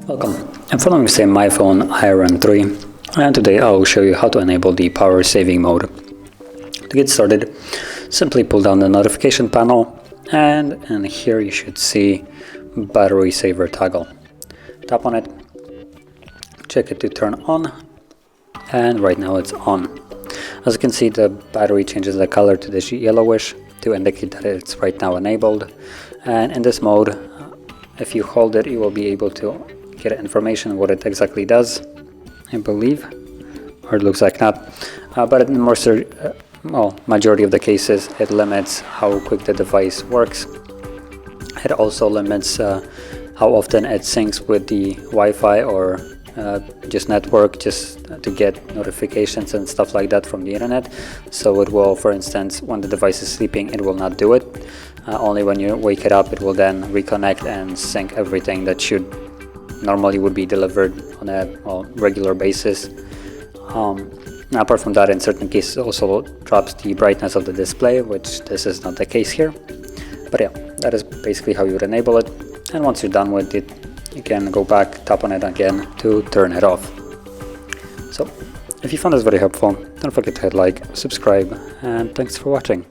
Welcome, I'm following the same myPhone Iron 3, and today I'll show you how to enable the power saving mode. To get started, simply pull down the notification panel, and in here you should see battery saver toggle. Tap on it, check it to turn on, and right now it's on. As you can see, the battery changes the color to this yellowish to indicate that it's right now enabled. And in this mode, if you hold it, you will be able to get information what it exactly does, I believe, or it looks like not. But in majority of the cases, it limits how quick the device works. It also limits how often it syncs with the Wi-Fi or just network, just to get notifications and stuff like that from the internet. So it will, for instance, when the device is sleeping, it will not do it. Only when you wake it up, it will then reconnect and sync everything that should normally would be delivered on a regular basis. Apart from that, in certain cases, also drops the brightness of the display, which this is not the case here. But yeah, that is basically how you would enable it. And once you're done with it, you can go back, tap on it again to turn it off. So, if you found this very helpful, don't forget to hit like, subscribe, and thanks for watching.